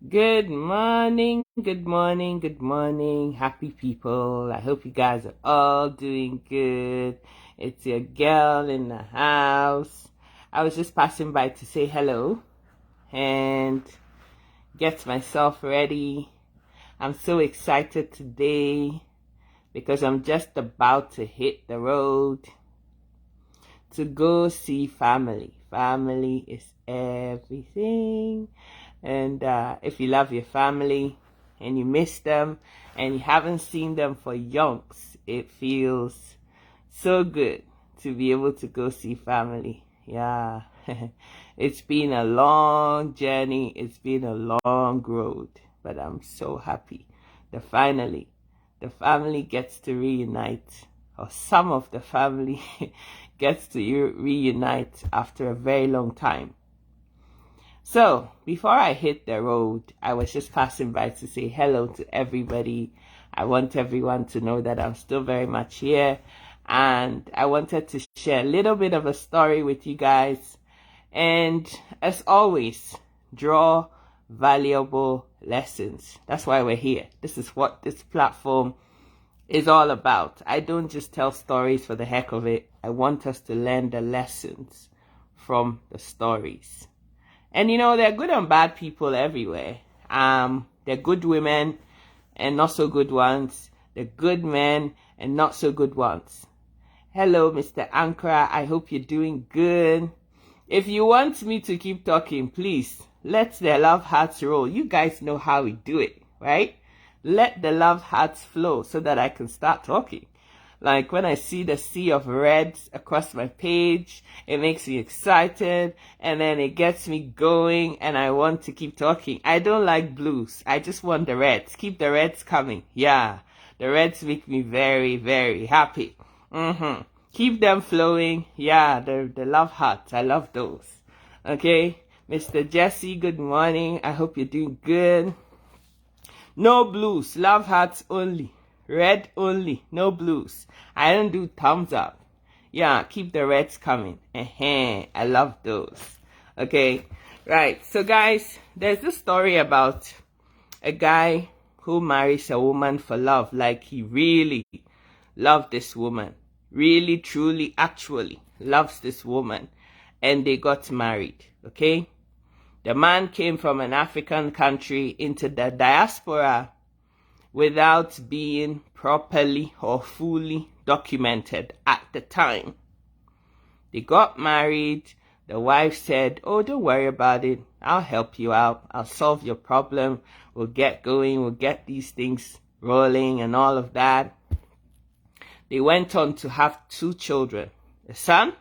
Good morning, good morning, good morning, happy people. I hope you guys are all doing good. It's your girl in the house. I was just passing by to say hello and get myself ready. I'm so excited today because I'm just about to hit the road to go see family. Family is everything. And if you love your family and you miss them and you haven't seen them for yonks, it feels so good to be able to go see family. Yeah, it's been a long journey. It's been a long road, but I'm so happy that finally the family gets to reunite, or some of the family gets to reunite after a very long time. So, before I hit the road, I was just passing by to say hello to everybody. I want everyone to know that I'm still very much here. And I wanted to share a little bit of a story with you guys. And as always, draw valuable lessons. That's why we're here. This is what this platform is all about. I don't just tell stories for the heck of it. I want us to learn the lessons from the stories. And there are good and bad people everywhere. There are good women and not so good ones. There are good men and not so good ones. Hello, Mr. Ankara. I hope you're doing good. If you want me to keep talking, please let the love hearts roll. You guys know how we do it, right? Let the love hearts flow so that I can start talking. Like when I see the sea of reds across my page, it makes me excited and then it gets me going and I want to keep talking. I don't like blues. I just want the reds. Keep the reds coming. Yeah, the reds make me very, very happy. Keep them flowing. Yeah, the love hearts. I love those. Okay, Mr. Jesse, good morning. I hope you're doing good. No blues. Love hearts only. Red only, no blues. I don't do thumbs up. Yeah, keep the reds coming. I love those. Okay, right. So guys, there's this story about a guy who marries a woman for love. Like he really loved this woman. Really, truly, actually loves this woman. And they got married. Okay. The man came from an African country into the diaspora without being properly or fully documented at the time. They got married. The wife said, "Oh, don't worry about it. I'll help you out. I'll solve your problem. We'll get going. We'll get these things rolling and all of that." They went on to have 2 children, a son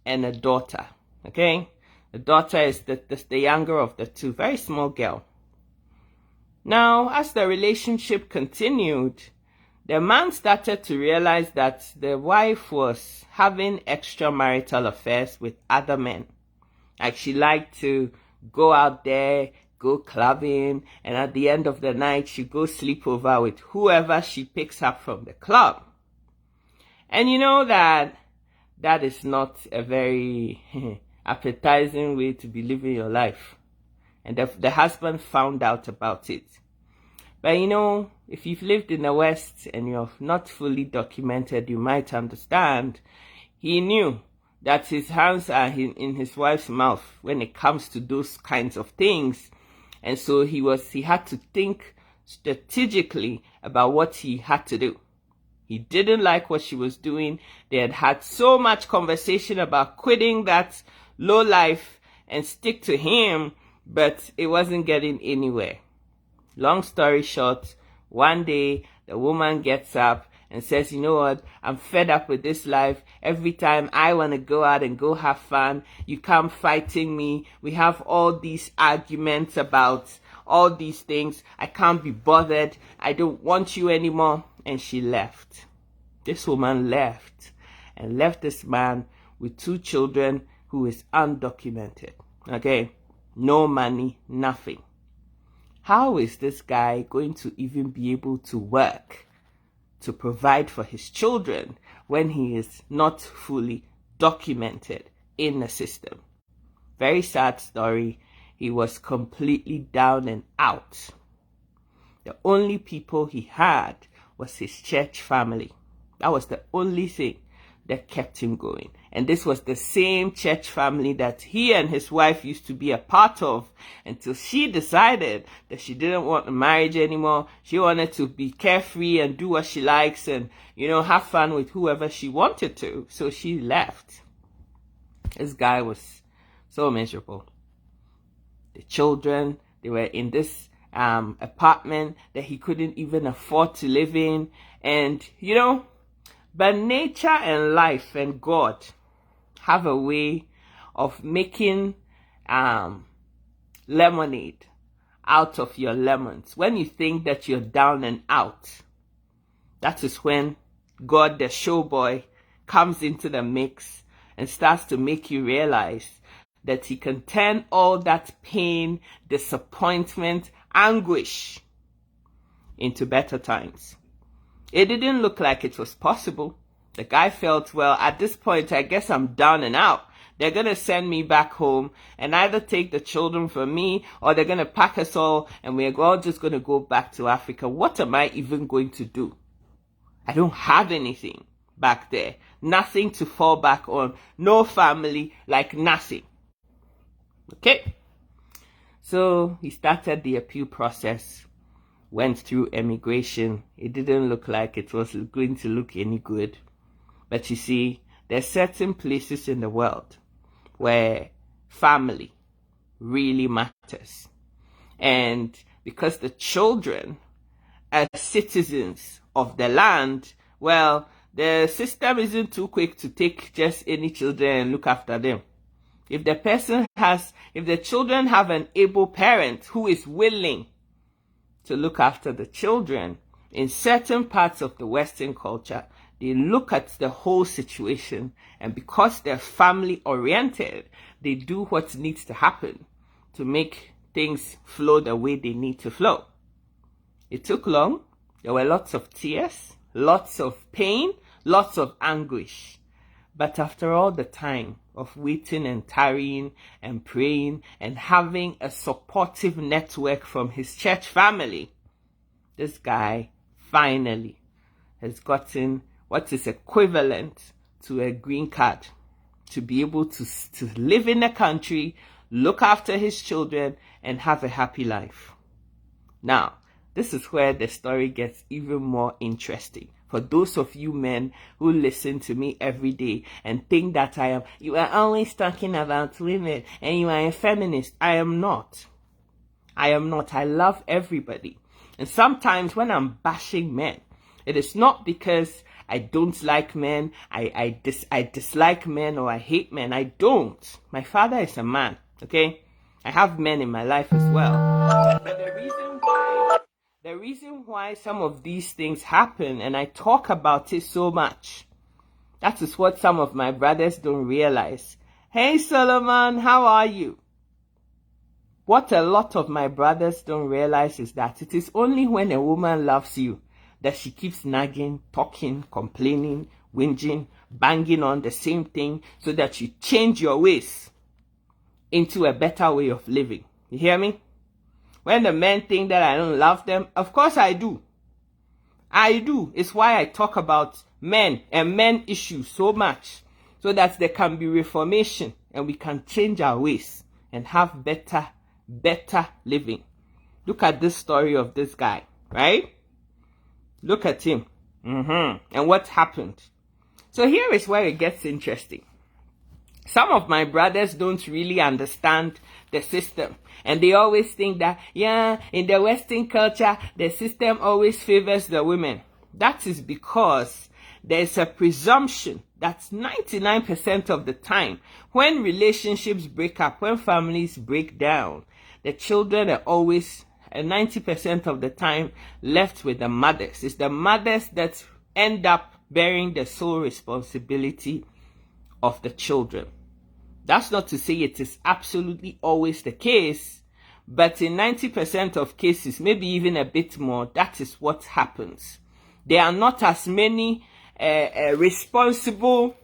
and a daughter. Okay? The daughter is the younger of the 2, very small girl. Now, as the relationship continued, the man started to realize that the wife was having extramarital affairs with other men. Like she liked to go out there, go clubbing, and at the end of the night, she go sleep over with whoever she picks up from the club. And you know that is not a very appetizing way to be living your life. And the husband found out about it. But if you've lived in the West and you're not fully documented, you might understand. He knew that his hands are in his wife's mouth when it comes to those kinds of things. And so he had to think strategically about what he had to do. He didn't like what she was doing. They had had so much conversation about quitting that low life and stick to him, but it wasn't getting anywhere. Long story short, one day the woman gets up and says, "You know what? I'm fed up with this life. Every time I want to go out and go have fun, you come fighting me. We have all these arguments about all these things. I can't be bothered. I don't want you anymore." And she left. This woman left and left this man with 2 children who is undocumented. Okay? No money, nothing. How is this guy going to even be able to work to provide for his children when he is not fully documented in the system? Very sad story. he was completely down and out. The only people he had was his church family. That was the only thing that kept him going. And this was the same church family that he and his wife used to be a part of until she decided that she didn't want a marriage anymore. She wanted to be carefree and do what she likes and, have fun with whoever she wanted to. So she left. This guy was so miserable. The children, they were in this apartment that he couldn't even afford to live in. And, but nature and life and God have a way of making lemonade out of your lemons. When you think that you're down and out, that is when God, the show boy, comes into the mix and starts to make you realize that he can turn all that pain, disappointment, anguish into better times. It didn't look like it was possible. The guy felt, well, at this point, I guess I'm down and out. They're going to send me back home and either take the children from me or they're going to pack us all and we're all just going to go back to Africa. What am I even going to do? I don't have anything back there. Nothing to fall back on. No family, like nothing. Okay? So he started the appeal process, went through immigration. It didn't look like it was going to look any good. But you see, there are certain places in the world where family really matters. And because the children are citizens of the land, well, the system isn't too quick to take just any children and look after them. If the children have an able parent who is willing to look after the children, in certain parts of the Western culture, they look at the whole situation, and because they're family oriented, they do what needs to happen to make things flow the way they need to flow. It took long. There were lots of tears, lots of pain, lots of anguish. But after all the time of waiting and tarrying and praying and having a supportive network from his church family, this guy finally has gotten what is equivalent to a green card to be able to live in the country, look after his children, and have a happy life. Now, this is where the story gets even more interesting. For those of you men who listen to me every day and think that you are always talking about women and you are a feminist. I am not. I love everybody. And sometimes when I'm bashing men, it is not because I don't like men, I dislike men or I hate men. I don't. My father is a man, okay? I have men in my life as well. But the reason why some of these things happen, and I talk about it so much, that is what some of my brothers don't realize. Hey Solomon, how are you? What a lot of my brothers don't realize is that it is only when a woman loves you that she keeps nagging, talking, complaining, whinging, banging on the same thing so that you change your ways into a better way of living. You hear me? When the men think that I don't love them, of course I do. I do. It's why I talk about men and men issues so much, so that there can be reformation and we can change our ways and have better living. Look at this story of this guy, right? Look at him. And what happened. So here is where it gets interesting. Some of my brothers don't really understand the system. And they always think that, in the Western culture, the system always favors the women. That is because there's a presumption that 99% of the time, when relationships break up, when families break down, the children are always, 90% of the time, left with the mothers. It's the mothers that end up bearing the sole responsibility of the children. That's not to say it is absolutely always the case, but in 90% of cases, maybe even a bit more, that is what happens. There are not as many responsible,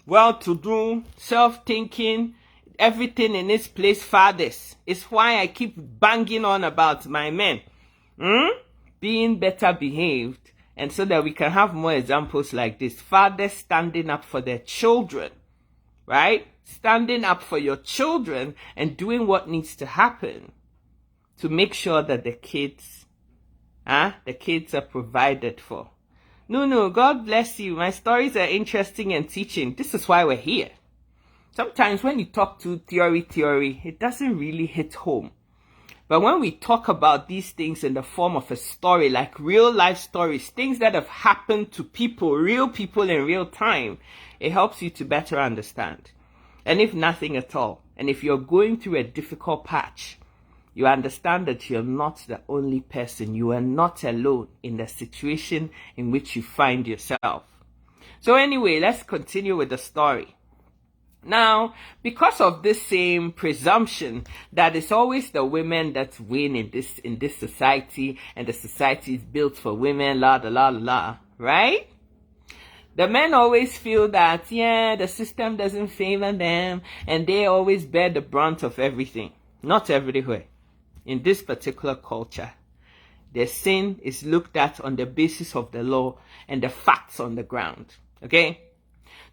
well-to-do, self-thinking everything in its place, fathers. It's why I keep banging on about my men being better behaved, and so that we can have more examples like this. Fathers standing up for their children, right? Standing up for your children and doing what needs to happen to make sure that the kids are provided for. No, God bless you. My stories are interesting and teaching. This is why we're here. Sometimes when you talk to theory, it doesn't really hit home. But when we talk about these things in the form of a story, like real life stories, things that have happened to people, real people in real time, it helps you to better understand. And if nothing at all, and if you're going through a difficult patch, you understand that you're not the only person. You are not alone in the situation in which you find yourself. So anyway, let's continue with the story. Now, because of this same presumption that it's always the women that win in this society, and the society is built for women, right? The men always feel that, the system doesn't favor them, and they always bear the brunt of everything. Not everywhere. In this particular culture, their sin is looked at on the basis of the law and the facts on the ground. Okay?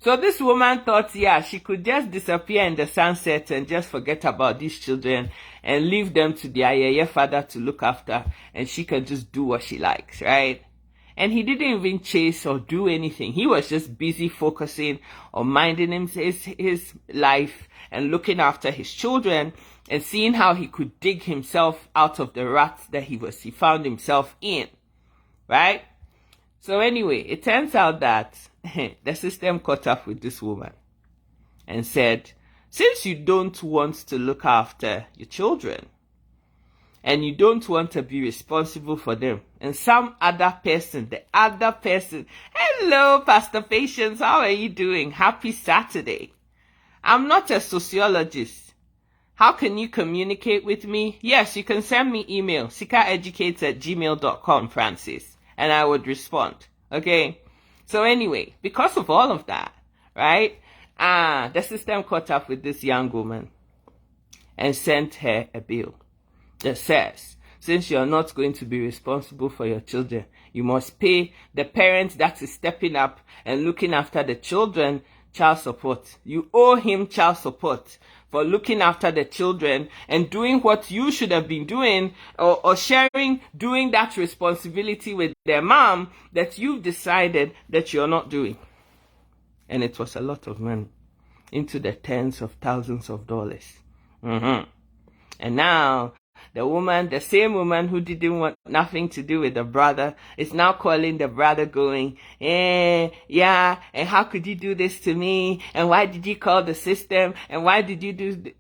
So this woman thought, she could just disappear in the sunset and just forget about these children and leave them to their father to look after, and she can just do what she likes, right? And he didn't even chase or do anything. He was just busy focusing on minding his life and looking after his children and seeing how he could dig himself out of the rut that he found himself in, right? So anyway, it turns out that the system caught up with this woman and said, since you don't want to look after your children and you don't want to be responsible for them, and some other person, hello, Pastor Patience, how are you doing? Happy Saturday. I'm not a sociologist. How can you communicate with me? Yes, you can send me email, sikaeducates@gmail.com, Francis, and I would respond. Okay? So anyway, because of all of that, right, the system caught up with this young woman and sent her a bill that says, since you're not going to be responsible for your children, you must pay the parent that is stepping up and looking after the children child support. You owe him child support for looking after the children and doing what you should have been doing, or doing that responsibility with their mom that you've decided that you're not doing. And it was a lot of money, into the tens of thousands of dollars. And now the same woman who didn't want nothing to do with the brother, is now calling the brother going, and how could you do this to me? And why did you call the system? And why did you do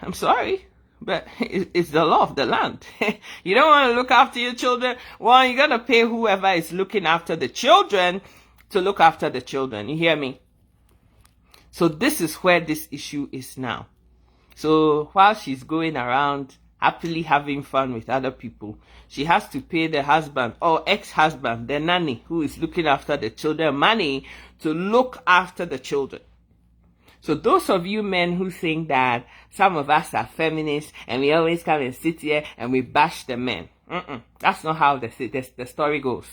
I'm sorry, but it's the law of the land. You don't want to look after your children? Well, you're going to pay whoever is looking after the children to look after the children. You hear me? So this is where this issue is now. So while she's going around happily having fun with other people, she has to pay the husband or ex-husband, the nanny who is looking after the children, money to look after the children. So those of you men who think that some of us are feminists and we always come and sit here and we bash the men, that's not how the story goes.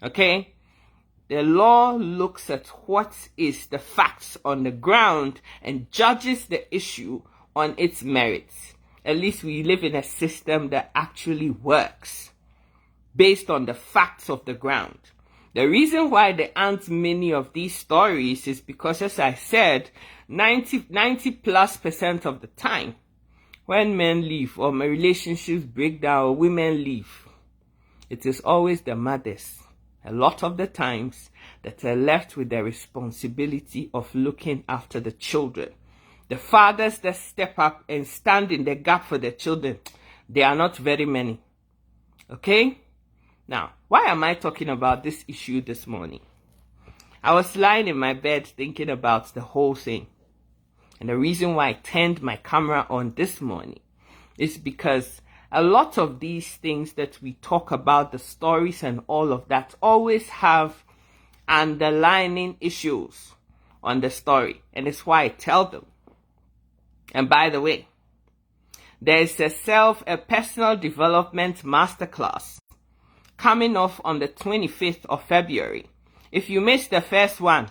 Okay? The law looks at what is the facts on the ground and judges the issue on its merits. At least we live in a system that actually works based on the facts of the ground. The reason why there aren't many of these stories is because, as I said, 90+% of the time, when men leave or my relationships break down or women leave, it is always the mothers, a lot of the times, that are left with the responsibility of looking after the children. The fathers that step up and stand in the gap for their children, they are not very many. Okay? Now, why am I talking about this issue this morning? I was lying in my bed thinking about the whole thing. And the reason why I turned my camera on this morning is because a lot of these things that we talk about, the stories and all of that, always have underlying issues on the story. And it's why I tell them. And by the way, there's a personal development masterclass coming off on the 25th of February. If you missed the first one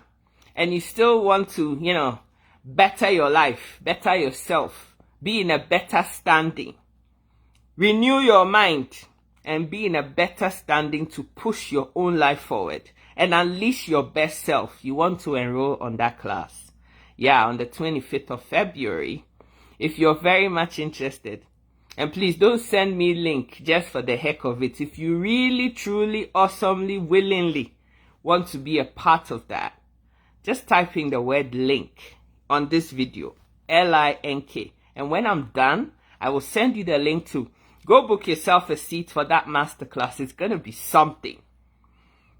and you still want to, better your life, better yourself, be in a better standing, renew your mind, and be in a better standing to push your own life forward and unleash your best self, you want to enroll on that class. Yeah, on the 25th of February. If you're very much interested, and please don't send me a link just for the heck of it. If you really, truly, awesomely, willingly want to be a part of that, just type in the word link on this video, LINK. And when I'm done, I will send you the link to go book yourself a seat for that masterclass. It's going to be something.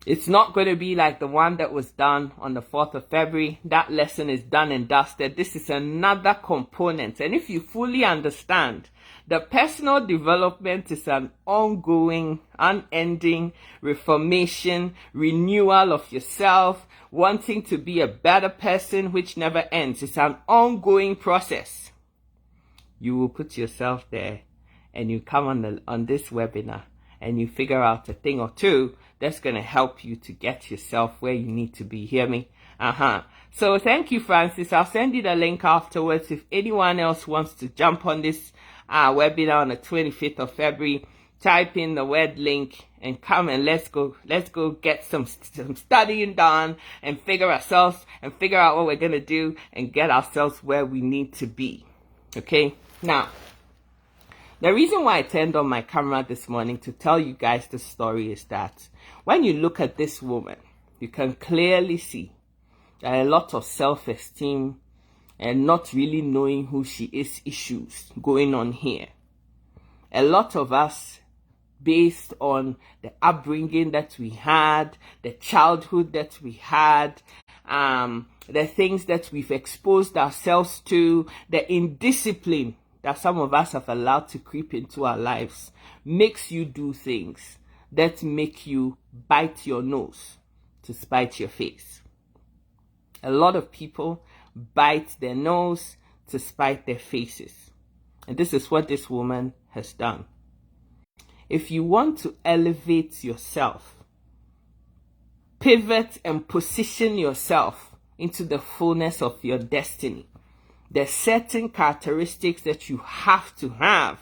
It's not going to be like the one that was done on the 4th of February. That lesson is done and dusted. This is another component. And if you fully understand, the personal development is an ongoing, unending reformation, renewal of yourself, wanting to be a better person, which never ends. It's an ongoing process. You will put yourself there and you come on this webinar and you figure out a thing or two that's going to help you to get yourself where you need to be. Hear me? So thank you, Francis. I'll send you the link afterwards. If anyone else wants to jump on this webinar on the 25th of February, type in the word link and come and let's go get some studying done and figure out what we're going to do and get ourselves where we need to be. Okay? Now, the reason why I turned on my camera this morning to tell you guys the story is that when you look at this woman, you can clearly see that a lot of self-esteem and not really knowing who she is issues going on here. A lot of us, based on the upbringing that we had, the childhood that we had, the things that we've exposed ourselves to, the indiscipline that some of us have allowed to creep into our lives, makes you do things that make you bite your nose to spite your face. A lot of people bite their nose to spite their faces. And this is what this woman has done. If you want to elevate yourself, pivot and position yourself into the fullness of your destiny, there's certain characteristics that you have to have.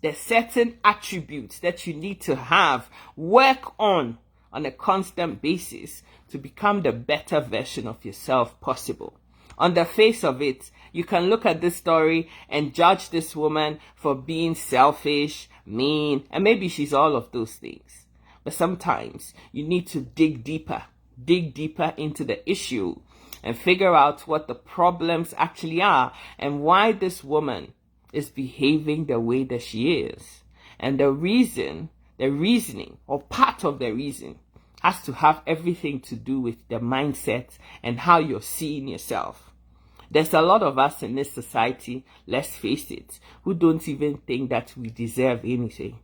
There's certain attributes that you need to have, work on a constant basis to become the better version of yourself possible. On the face of it, you can look at this story and judge this woman for being selfish, mean, and maybe she's all of those things. But sometimes you need to dig deeper into the issue and figure out what the problems actually are and why this woman is behaving the way that she is. And the reasoning, or part of the reason, has to have everything to do with the mindset and how you're seeing yourself. There's a lot of us in this society, let's face it, who don't even think that we deserve anything.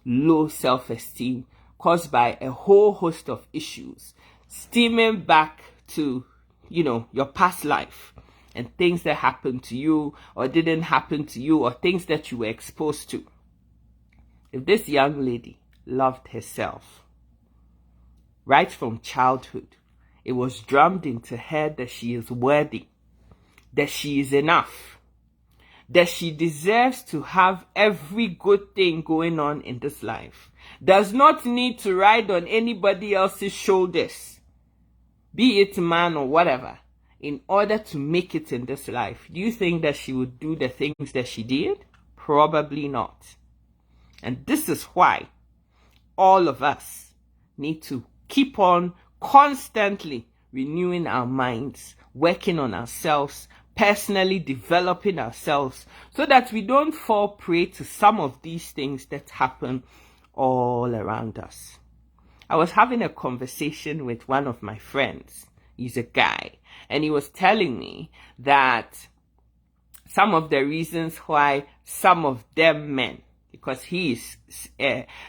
Low self-esteem caused by a whole host of issues, stemming back to your past life and things that happened to you or didn't happen to you or things that you were exposed to. If this young lady loved herself right from childhood, it was drummed into her that she is worthy, that she is enough, that she deserves to have every good thing going on in this life, does not need to ride on anybody else's shoulders, be it man or whatever, in order to make it in this life. Do you think that she would do the things that she did? Probably not. And this is why all of us need to keep on constantly renewing our minds, working on ourselves, personally developing ourselves, so that we don't fall prey to some of these things that happen all around us. I was having a conversation with one of my friends. He's a guy, and he was telling me that some of the reasons why some of them men, because he is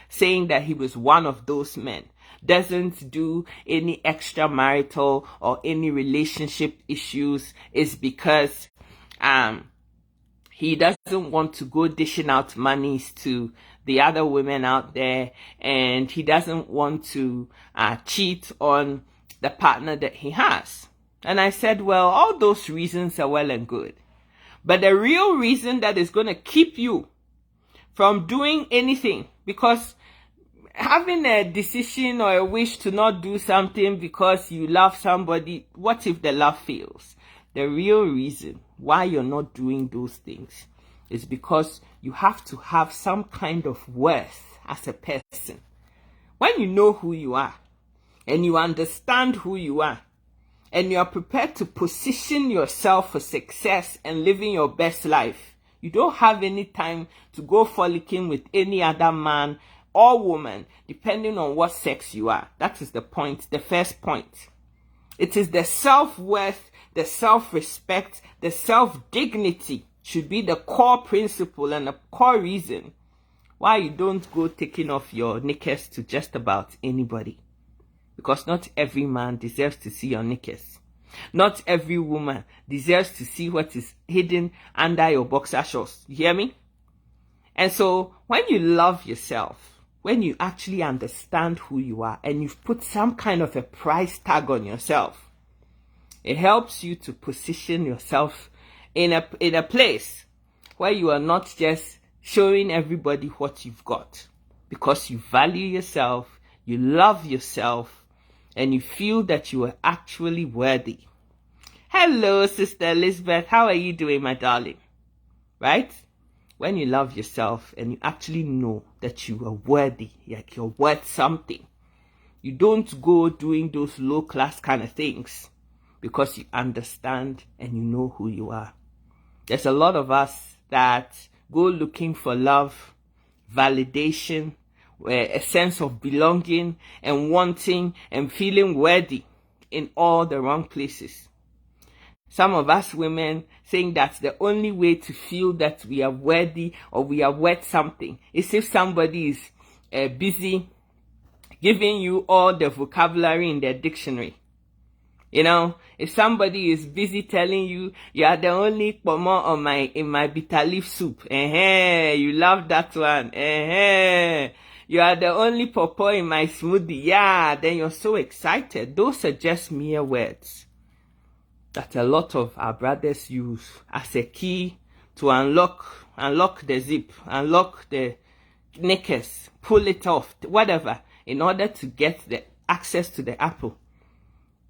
saying that he was one of those men, doesn't do any extramarital or any relationship issues is because He doesn't want to go dishing out monies to the other women out there, and he doesn't want to cheat on the partner that he has. And I said, well, all those reasons are well and good. But the real reason that is going to keep you from doing anything, because having a decision or a wish to not do something because you love somebody, what if the love fails? The real reason why you're not doing those things is because you have to have some kind of worth as a person. When you know who you are and you understand who you are and you are prepared to position yourself for success and living your best life, you don't have any time to go frolicking with any other man or woman, depending on what sex you are. That is the point, the first point. It is the self-worth, the self-respect, the self-dignity should be the core principle and the core reason why you don't go taking off your knickers to just about anybody. Because not every man deserves to see your knickers. Not every woman deserves to see what is hidden under your boxer shorts. You hear me? And so when you love yourself, when you actually understand who you are and you've put some kind of a price tag on yourself, it helps you to position yourself in a place where you are not just showing everybody what you've got, because you value yourself, you love yourself, and you feel that you are actually worthy. Hello, Sister Elizabeth. How are you doing, my darling? Right? When you love yourself and you actually know that you are worthy, like you're worth something, you don't go doing those low-class kind of things because you understand and you know who you are. There's a lot of us that go looking for love, validation, a sense of belonging and wanting and feeling worthy in all the wrong places. Some of us women saying that the only way to feel that we are worthy or we are worth something is if somebody is busy giving you all the vocabulary in their dictionary. You know, if somebody is busy telling you you are the only pomo in my bitter leaf soup, you love that one, you are the only pawpaw in my smoothie, then you're so excited. Those are just mere words that a lot of our brothers use as a key to unlock the zip, unlock the knickers, pull it off, whatever, in order to get the access to the apple.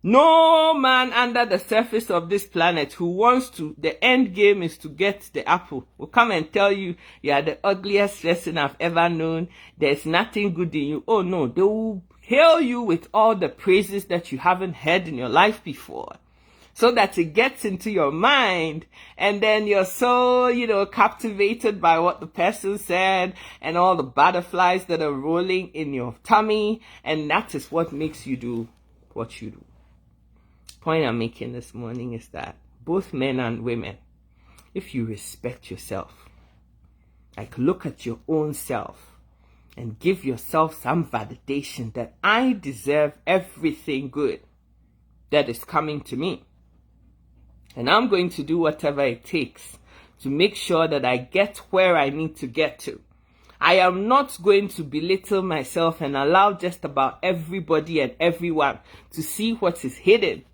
No man under the surface of this planet who wants to, the end game is to get the apple, will come and tell you you are the ugliest person I've ever known. There's nothing good in you. Oh no, they will hail you with all the praises that you haven't heard in your life before, so that it gets into your mind, and then you're so, captivated by what the person said and all the butterflies that are rolling in your tummy, and that is what makes you do what you do. Point I'm making this morning is that both men and women, if you respect yourself, like look at your own self and give yourself some validation that I deserve everything good that is coming to me. And I'm going to do whatever it takes to make sure that I get where I need to get to. I am not going to belittle myself and allow just about everybody and everyone to see what is hidden.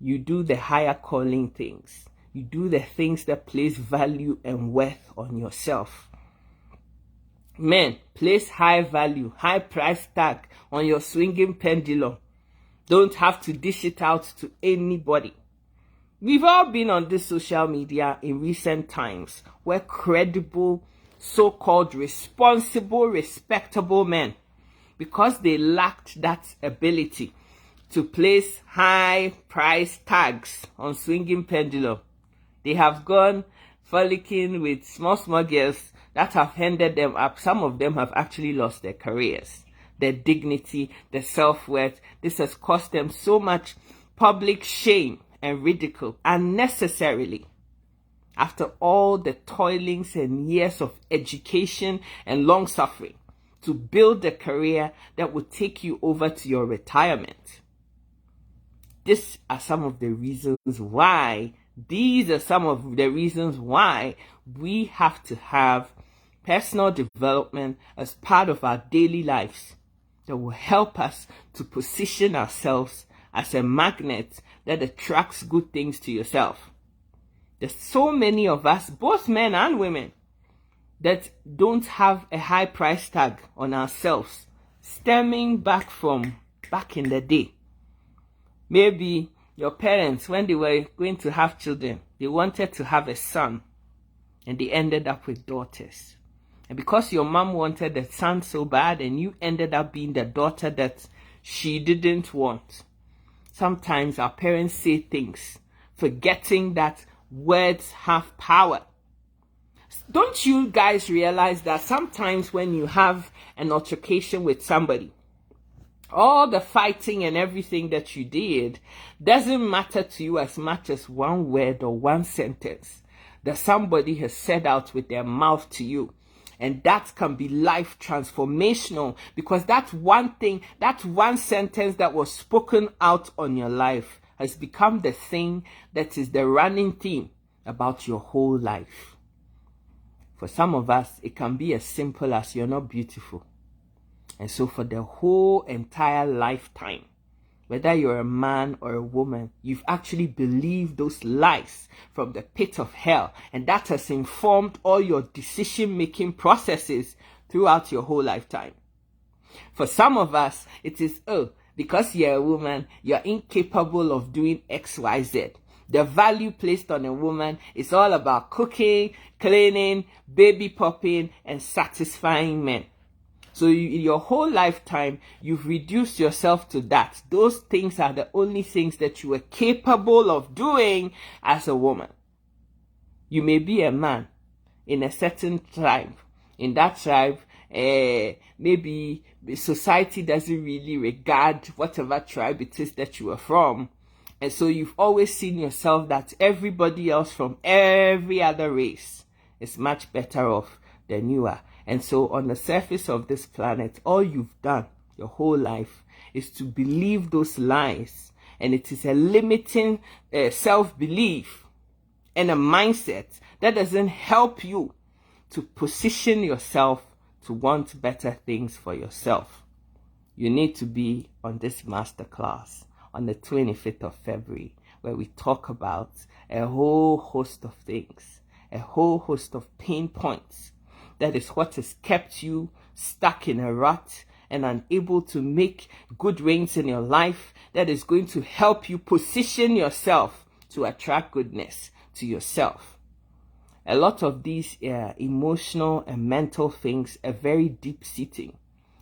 You do the higher calling things. You do the things that place value and worth on yourself. Men, place high value, high price tag on your swinging pendulum. Don't have to dish it out to anybody. We've all been on this social media in recent times where credible, so-called responsible, respectable men, because they lacked that ability to place high price tags on swinging pendulum, they have gone frolicking with small girls that have ended them up. Some of them have actually lost their careers, their dignity, their self-worth. This has cost them so much public shame and ridicule unnecessarily. After all the toilings and years of education and long suffering to build a career that will take you over to your retirement. These are some of the reasons why These are some of the reasons why we have to have personal development as part of our daily lives that will help us to position ourselves as a magnet that attracts good things to yourself. There's so many of us, both men and women, that don't have a high price tag on ourselves, stemming back from back in the day. Maybe your parents, when they were going to have children, they wanted to have a son, and they ended up with daughters. And because your mom wanted a son so bad, and you ended up being the daughter that she didn't want. Sometimes our parents say things, forgetting that words have power. Don't you guys realize that sometimes when you have an altercation with somebody, all the fighting and everything that you did doesn't matter to you as much as one word or one sentence that somebody has said out with their mouth to you. And that can be life transformational, because that one thing, that one sentence that was spoken out on your life has become the thing that is the running theme about your whole life. For some of us, it can be as simple as you're not beautiful. And so for the whole entire lifetime, whether you're a man or a woman, you've actually believed those lies from the pit of hell. And that has informed all your decision-making processes throughout your whole lifetime. For some of us, it is, because you're a woman, you're incapable of doing X, Y, Z. The value placed on a woman is all about cooking, cleaning, baby popping, and satisfying men. So in your whole lifetime, you've reduced yourself to that. Those things are the only things that you were capable of doing as a woman. You may be a man in a certain tribe. In that tribe, maybe society doesn't really regard whatever tribe it is that you are from. And so you've always seen yourself that everybody else from every other race is much better off than you are. And so on the surface of this planet, all you've done your whole life is to believe those lies. And it is a limiting self-belief and a mindset that doesn't help you to position yourself to want better things for yourself. You need to be on this masterclass on the 25th of February, where we talk about a whole host of things, a whole host of pain points. That is what has kept you stuck in a rut and unable to make good reigns in your life. That is going to help you position yourself to attract goodness to yourself. A lot of these emotional and mental things are very deep-seating.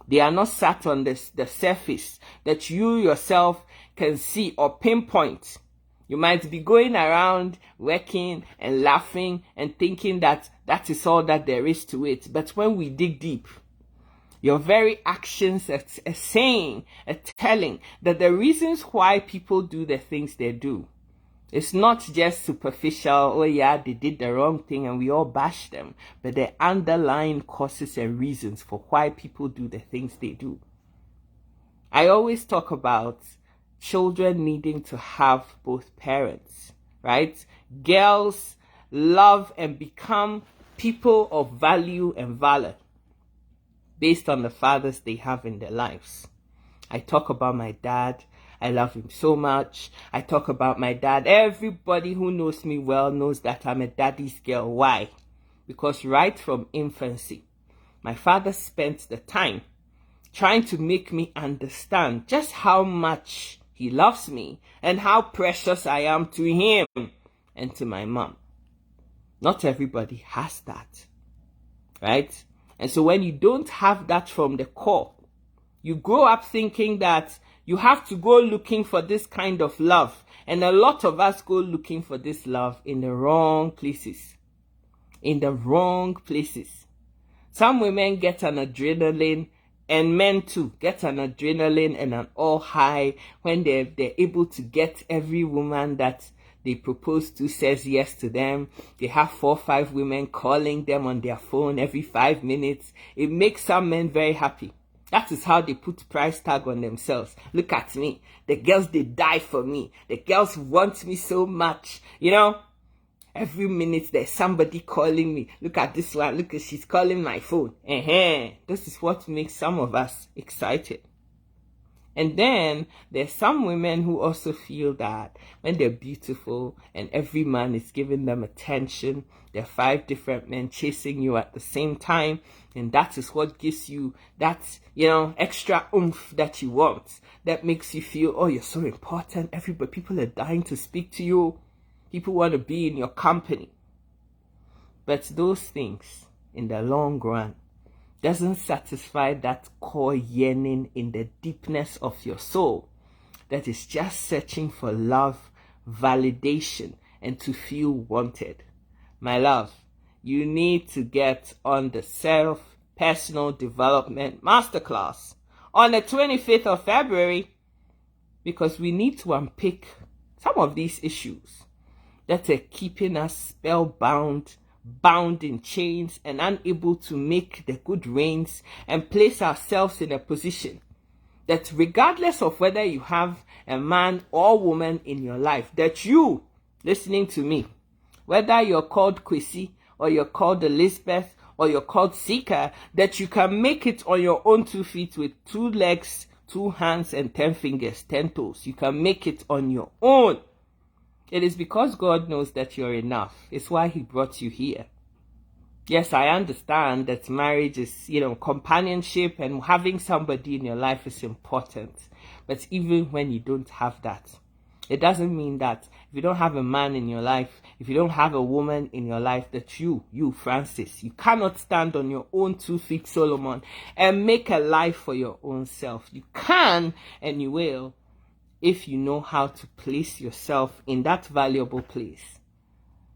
They are not sat on the surface that you yourself can see or pinpoint. You might be going around working and laughing and thinking that that is all that there is to it. But when we dig deep, your very actions are saying, are telling that the reasons why people do the things they do, it's not just superficial, oh yeah, they did the wrong thing and we all bash them, but the underlying causes and reasons for why people do the things they do. I always talk about children needing to have both parents, right? Girls love and become people of value and valor based on the fathers they have in their lives. I talk about my dad. I love him so much. I talk about my dad. Everybody who knows me well knows that I'm a daddy's girl. Why? Because right from infancy, my father spent the time trying to make me understand just how much he loves me and how precious I am to him and to my mom. Not everybody has that, right? And so when you don't have that from the core, you grow up thinking that you have to go looking for this kind of love. And a lot of us go looking for this love in the wrong places. In the wrong places. Some women get an adrenaline, and men too get an adrenaline and an all high when they're able to get every woman that they propose to says yes to them. They have 4 or 5 women calling them on their phone every 5 minutes. It makes some men very happy. That is how they put price tag on themselves. Look at me. The girls, they die for me. The girls want me so much. You know, every minute there's somebody calling me. Look at this one. Look, she's calling my phone. This is what makes some of us excited. And then there's some women who also feel that when they're beautiful and every man is giving them attention, there are 5 different men chasing you at the same time, and that is what gives you that, extra oomph that you want. That makes you feel, oh, you're so important. People are dying to speak to you. People want to be in your company. But those things, in the long run, doesn't satisfy that core yearning in the deepness of your soul that is just searching for love, validation, and to feel wanted. My love, you need to get on the Self-Personal Development Masterclass on the 25th of February, because we need to unpick some of these issues that are keeping us spellbound, bound in chains, and unable to make the good rains and place ourselves in a position that regardless of whether you have a man or woman in your life, that you, listening to me, whether you're called Kwesi or you're called Elizabeth or you're called Seeker, that you can make it on your own 2 feet with 2 legs, 2 hands, and 10 fingers, 10 toes. You can make it on your own. It is because God knows that you're enough. It's why he brought you here. Yes, I understand that marriage is, companionship and having somebody in your life is important. But even when you don't have that, it doesn't mean that if you don't have a man in your life, if you don't have a woman in your life, that you, Francis, you cannot stand on your own 2 feet, Solomon, and make a life for your own self. You can and you will, if you know how to place yourself in that valuable place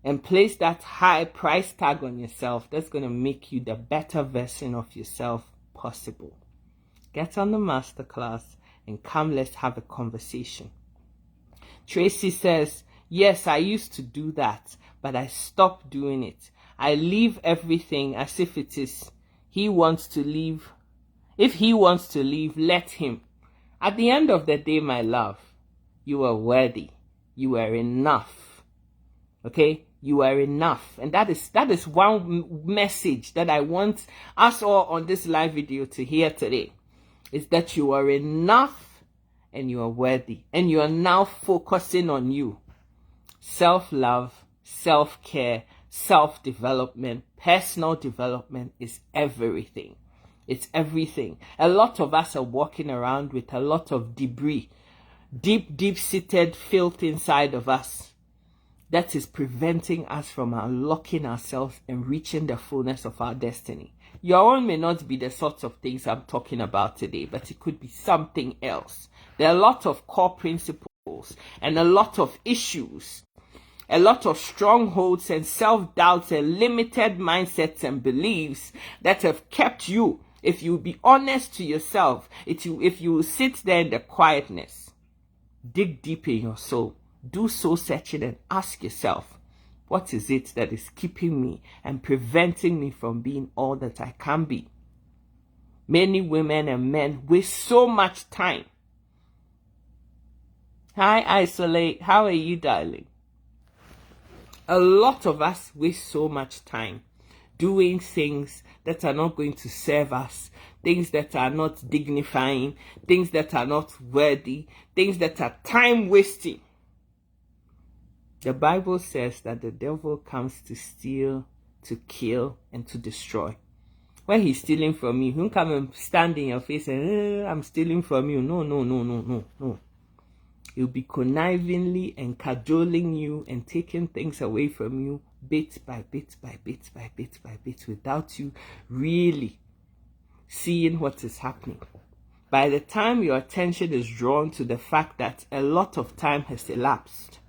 and place that high price tag on yourself that's going to make you the better version of yourself possible. Get on the masterclass and come, let's have a conversation. Tracy says, yes, I used to do that, but I stopped doing it. I leave everything as if it is he wants to leave. If he wants to leave, let him. At the end of the day, my love, you are worthy. You are enough. Okay? You are enough. And that is one message that I want us all on this live video to hear today. Is that you are enough and you are worthy. And you are now focusing on you. Self-love, self-care, self-development, personal development is everything. It's everything. A lot of us are walking around with a lot of debris, deep-seated filth inside of us that is preventing us from unlocking ourselves and reaching the fullness of our destiny. Your own may not be the sorts of things I'm talking about today, but it could be something else. There are a lot of core principles and a lot of issues, a lot of strongholds and self-doubts and limited mindsets and beliefs that have kept you. If you be honest to yourself, if you sit there in the quietness, dig deep in your soul, do soul searching and ask yourself, what is it that is keeping me and preventing me from being all that I can be? Many women and men waste so much time. Hi, Isolate. How are you, darling? A lot of us waste so much time doing things that are not going to serve us, things that are not dignifying, things that are not worthy, things that are time wasting. The Bible says that the devil comes to steal, to kill, and to destroy. When he's stealing from you, he won't come and stand in your face and, I'm stealing from you. No. He'll be connivingly and cajoling you and taking things away from you bit by bit by bit by bit by bit without you really seeing what is happening. By the time your attention is drawn to the fact that a lot of time has elapsed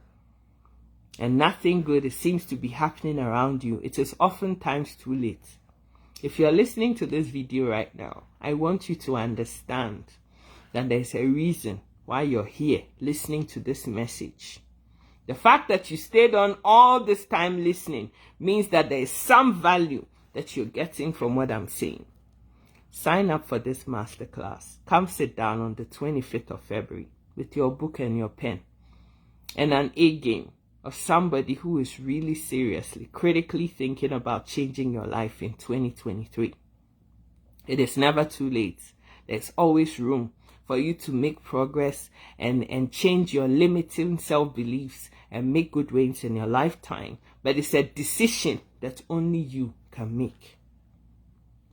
and nothing good seems to be happening around you, it is oftentimes too late. If you are listening to this video right now, I want you to understand that there's a reason why you're here listening to this message. The fact that you stayed on all this time listening means that there is some value that you're getting from what I'm saying. Sign up for this masterclass. Come sit down on the 25th of February with your book and your pen and an A game of somebody who is really seriously, critically thinking about changing your life in 2023. It is never too late. There's always room for you to make progress and change your limiting self-beliefs and make good gains in your lifetime. But it's a decision that only you can make.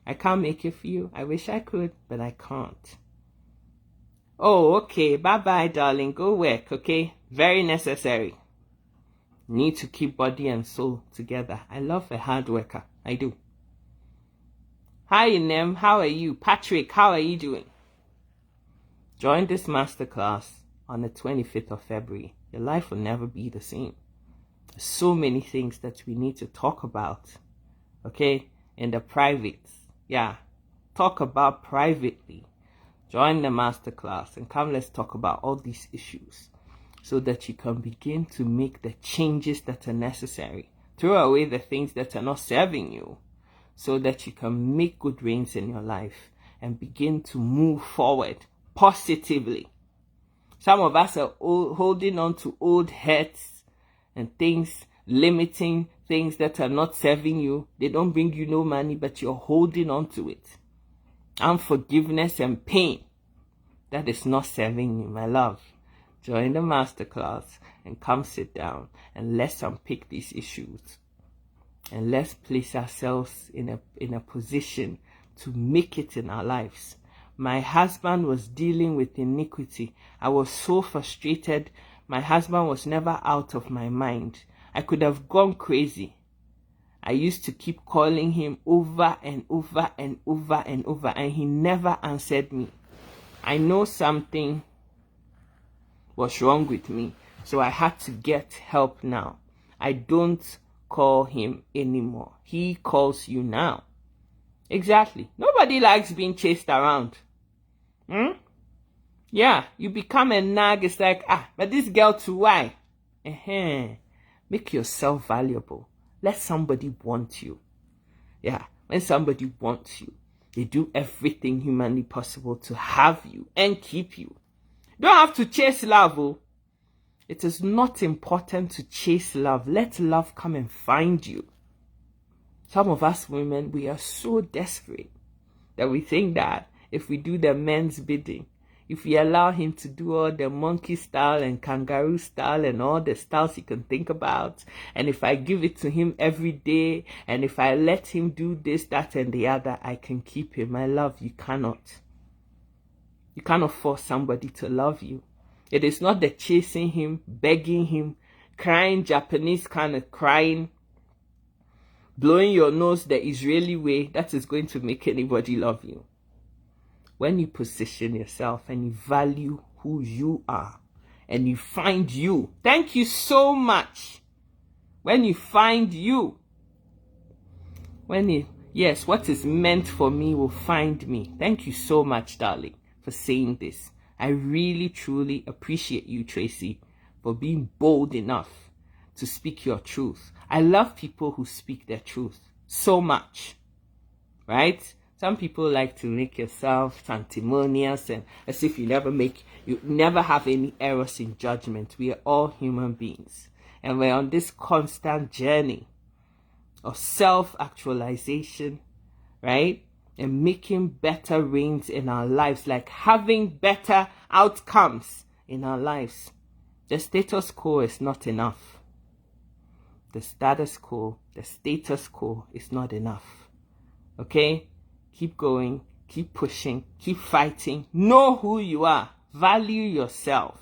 I can't make it for you. I wish I could, but I can't. Oh, okay. Bye-bye, darling. Go work, okay? Very necessary. Need to keep body and soul together. I love a hard worker. I do. Hi, Nem. How are you? Patrick, how are you doing? Join this masterclass on the 25th of February. Your life will never be the same. There's so many things that we need to talk about, okay? In the privates. Yeah. Talk about privately. Join the masterclass and come, let's talk about all these issues so that you can begin to make the changes that are necessary. Throw away the things that are not serving you so that you can make good gains in your life and begin to move forward positively. Some of us are holding on to old hurts and things, limiting things that are not serving you. They don't bring you no money, but you're holding on to it. Unforgiveness and pain that is not serving you, my love. Join the masterclass and come sit down and let's unpick these issues. And let's place ourselves in a position to make it in our lives. My husband was dealing with iniquity. I was so frustrated. My husband was never out of my mind. I could have gone crazy. I used to keep calling him over and over and over and over, and he never answered me. I know something was wrong with me, so I had to get help now. I don't call him anymore. He calls you now. Exactly. Nobody likes being chased around. Yeah, you become a nag. It's like, but this girl too, why? Make yourself valuable. Let somebody want you. Yeah, when somebody wants you, they do everything humanly possible to have you and keep you. You don't have to chase love. Oh. It is not important to chase love. Let love come and find you. Some of us women, we are so desperate that we think that if we do the men's bidding, if we allow him to do all the monkey style and kangaroo style and all the styles he can think about, and if I give it to him every day, and if I let him do this, that, and the other, I can keep him. My love, you cannot. You cannot force somebody to love you. It is not the chasing him, begging him, crying Japanese kind of crying, blowing your nose the Israeli way that is going to make anybody love you. When you position yourself and you value who you are and you find you, thank you so much. When you find you, yes, what is meant for me will find me. Thank you so much, darling, for saying this. I really, truly appreciate you, Tracy, for being bold enough to speak your truth. I love people who speak their truth so much, right? Some people like to make yourself sanctimonious and as if you never have any errors in judgment. We are all human beings. And we're on this constant journey of self-actualization, right? And making better reigns in our lives, like having better outcomes in our lives. The status quo is not enough. The status quo is not enough. Okay? Keep going, keep pushing, keep fighting. Know who you are. Value yourself.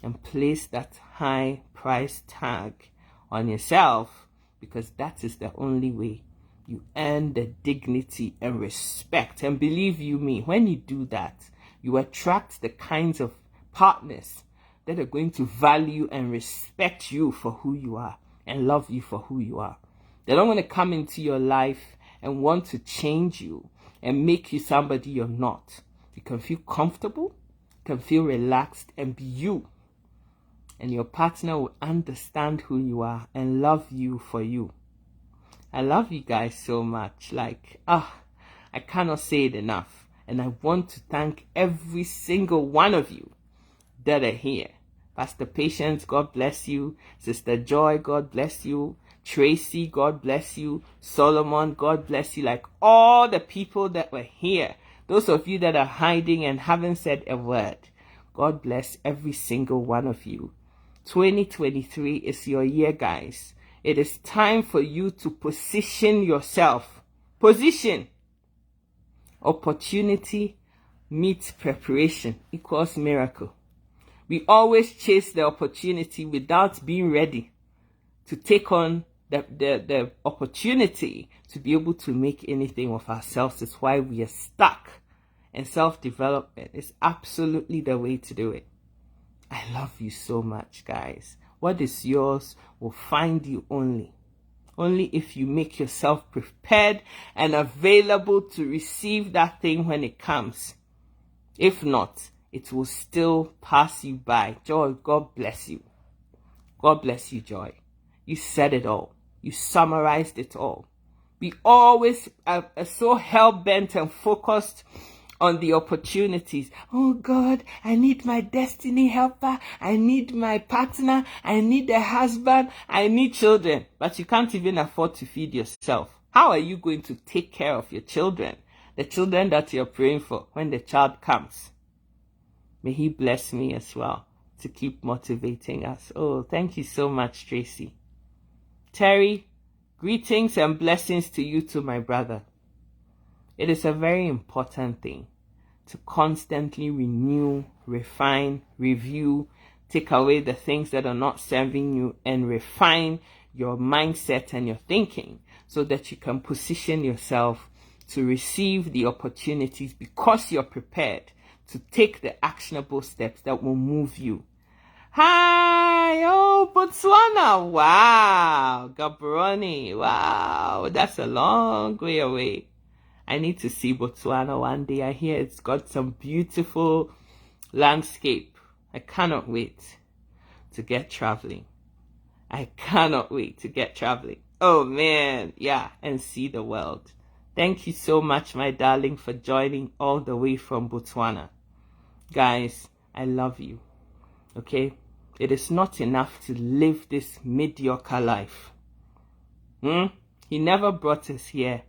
And place that high price tag on yourself, because that is the only way you earn the dignity and respect. And believe you me, when you do that, you attract the kinds of partners that are going to value and respect you for who you are and love you for who you are. They don't want to come into your life and want to change you and make you somebody you're not. You can feel comfortable, can feel relaxed and be you. And your partner will understand who you are and love you for you. I love you guys so much. I cannot say it enough. And I want to thank every single one of you that are here. Pastor Patience, God bless you. Sister Joy, God bless you. Tracy, God bless you. Solomon, God bless you. Like all the people that were here. Those of you that are hiding and haven't said a word. God bless every single one of you. 2023 is your year, guys. It is time for you to position yourself. Position. Opportunity meets preparation equals miracle. We always chase the opportunity without being ready to take on the opportunity to be able to make anything of ourselves. It's why we are stuck. And self-development is absolutely the way to do it. I love you so much, guys. What is yours will find you only if you make yourself prepared and available to receive that thing when it comes. If not, it will still pass you by. Joy, God bless you. God bless you, Joy. You said it all. You summarized it all. We always are so hell-bent and focused on the opportunities. Oh God, I need my destiny helper. I need my partner. I need a husband. I need children. But you can't even afford to feed yourself. How are you going to take care of your children? The children that you're praying for when the child comes. May he bless me as well to keep motivating us. Oh, thank you so much, Tracy. Terry, greetings and blessings to you too, my brother. It is a very important thing to constantly renew, refine, review, take away the things that are not serving you, and refine your mindset and your thinking so that you can position yourself to receive the opportunities because you're prepared to take the actionable steps that will move you. Hi, oh, Botswana, wow, Gaborone, wow, that's a long way away. I need to see Botswana one day. I hear it's got some beautiful landscape. I cannot wait to get traveling. I cannot wait to get traveling. Oh man, yeah, and see the world. Thank you so much, my darling, for joining all the way from Botswana. Guys, I love you, okay? It is not enough to live this mediocre life. He never brought us here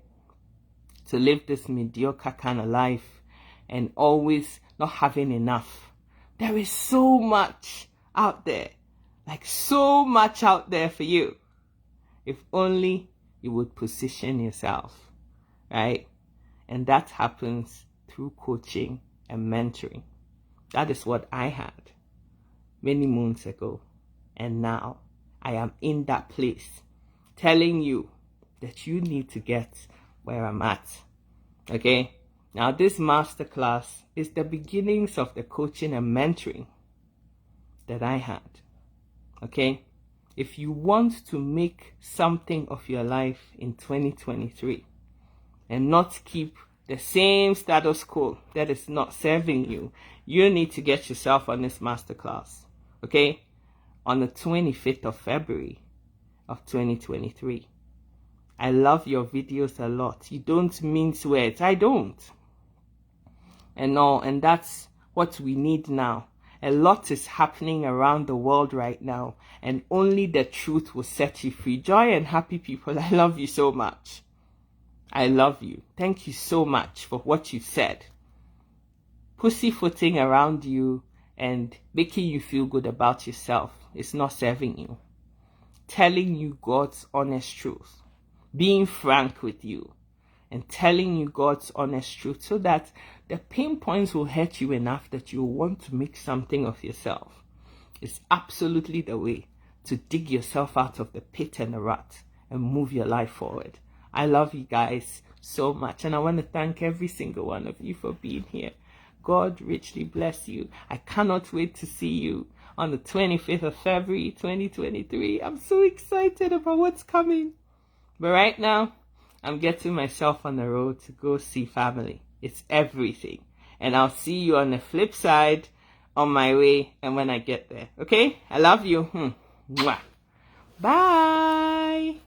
to live this mediocre kind of life and always not having enough. There is so much out there, like so much out there for you. If only you would position yourself, right? And that happens through coaching and mentoring. That is what I had many moons ago. And now I am in that place telling you that you need to get where I'm at. Okay? Now this masterclass is the beginnings of the coaching and mentoring that I had. Okay? If you want to make something of your life in 2023 and not keep the same status quo that is not serving you, you need to get yourself on this masterclass. Okay? On the 25th of February of 2023. I love your videos a lot. You don't mince words. I don't. And that's what we need now. A lot is happening around the world right now, and only the truth will set you free. Joy and happy people, I love you so much. I love you. Thank you so much for what you said. Pussyfooting around you and making you feel good about yourself is not serving you. Telling you God's honest truth. Being frank with you and telling you God's honest truth so that the pain points will hurt you enough that you want to make something of yourself. It's absolutely the way to dig yourself out of the pit and the rut and move your life forward. I love you guys so much, and I want to thank every single one of you for being here. God richly bless you. I cannot wait to see you on the 25th of February 2023. I'm so excited about what's coming. But right now, I'm getting myself on the road to go see family. It's everything. And I'll see you on the flip side on my way and when I get there. Okay? I love you. Mwah. Bye.